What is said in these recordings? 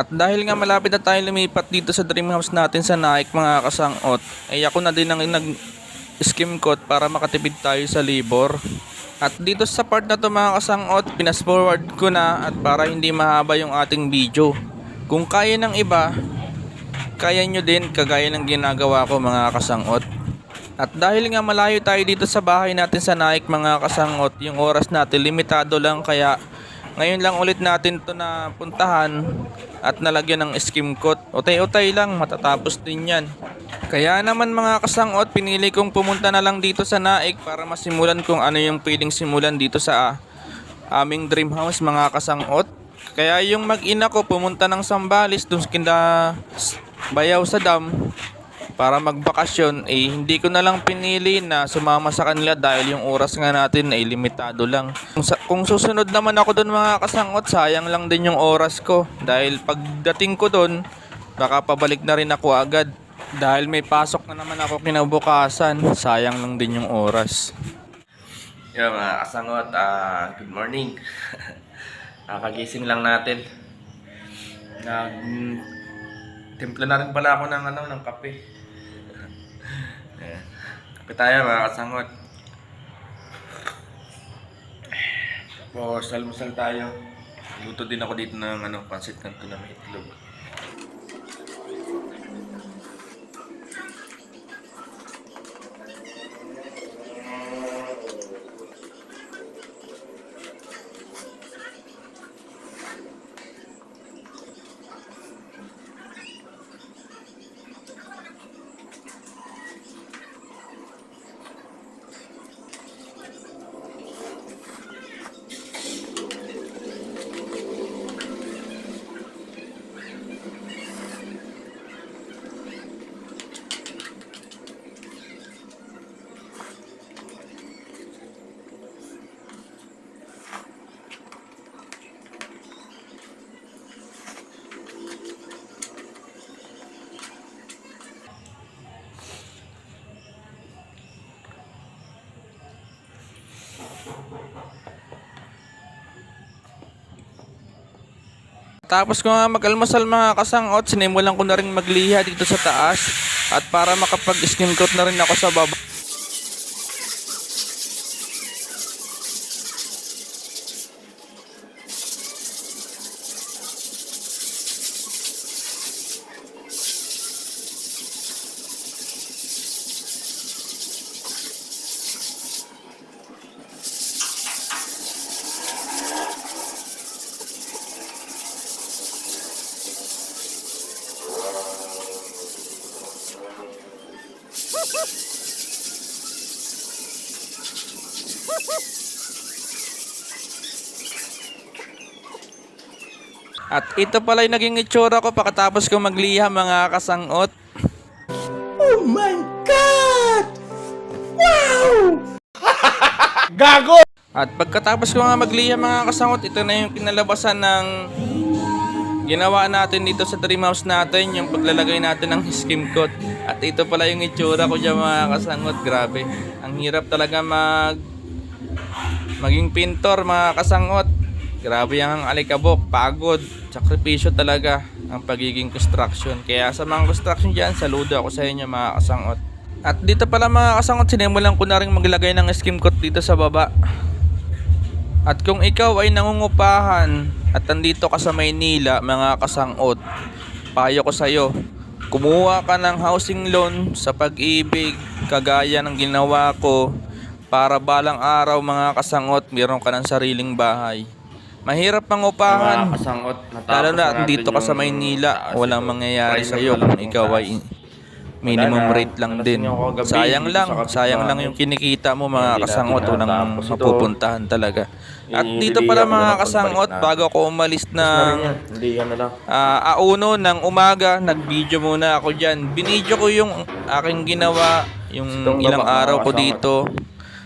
At dahil nga malapit na tayo lumipat dito sa dream house natin sa Naik mga kasangot, ay ako na din ang nag-skim coat para makatipid tayo sa libor. At dito sa part na to mga kasangot, pinas forward ko na at para hindi mahaba yung ating video. Kung kaya ng iba, kaya nyo din kagaya ng ginagawa ko mga kasangot. At dahil nga malayo tayo dito sa bahay natin sa Naik mga kasangot, yung oras natin limitado lang, kaya ngayon lang ulit natin to na puntahan at nalagyan ng skim coat. Utay-utay lang, matatapos din yan. Kaya naman mga kasangot, pinili kong pumunta na lang dito sa Naik para masimulan kung ano yung pwedeng simulan dito sa aming dream house mga kasangot. Kaya yung mag-ina ko pumunta ng Sambales dun sa Bayaw sa dam para magbakasyon, hindi ko na lang pinili na sumama sa kanila dahil yung oras nga natin ay limitado lang. Kung susunod naman ako doon mga kasangot, sayang lang din yung oras ko dahil pagdating ko doon baka pabalik na rin ako agad dahil may pasok na naman ako kinabukasan. Sayang lang din yung oras. Yo mga kasangot, good morning. Kakagising lang natin. Timpla na rin pala ako ng kape. Kape tayo mga kasangot. Tapos almusal tayo. Luto din ako dito ng pansit kanto na may itlog. Tapos ko nga mag-almusal mga kasangot, sinimulan ko na rin magliha dito sa taas at para makapag-skim coat na rin ako sa baba. At ito pala yung naging itsura ko pagkatapos ko magliha mga kasangot. Oh my God! Wow! Gago! At pagkatapos ko nga magliha mga kasangot, ito na yung kinalabasan ng ginawa natin dito sa dream house natin, yung paglalagay natin ng skim coat. At ito pala yung itsura ko dyan mga kasangot. Grabe, ang hirap talaga maging pintor mga kasangot. Grabe ang alikabok, pagod, sakripisyo talaga ang pagiging construction. Kaya sa mga construction dyan, saludo ako sa inyo mga kasangot. At dito pala mga kasangot, sinimulan ko na rin maglagay ng skim coat dito sa baba. At kung ikaw ay nangungupahan at nandito ka sa Maynila mga kasangot, payo ko sa'yo, kumuha ka ng housing loan sa Pag-ibig kagaya ng ginawa ko para balang araw mga kasangot, meron ka ng sariling bahay. Mahirap mangupahan, lalo na dito ka sa Maynila, walang mangyayari sa'yo kung ikaw ay minimum rate lang din. Sayang lang yung kinikita mo mga kasangot, walang mapupuntahan talaga. At dito pala mga kasangot, bago ako umalis ng auno ng umaga, nag-video muna ako dyan. Binidyo ko yung aking ginawa, yung ilang araw ko dito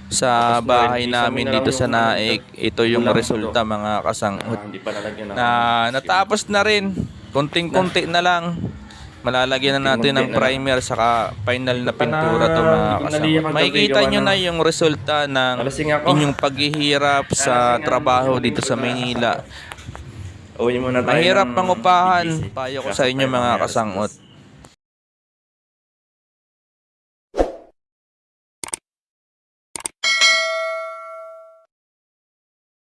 sa bahay namin dito sa Naik. Ito yung resulta mga kasangot. Natapos na rin, konting-konti na lang. Malalagyan na natin ng primer saka final na pintura to mga kasama. Makikita nyo na yung resulta ng inyong paghihirap sa trabaho dito sa Maynila. Uwi muna tayo Mahirap ng mangupahan, EPC. payo ko Kaso sa inyo tayo mga mamaya kasangot.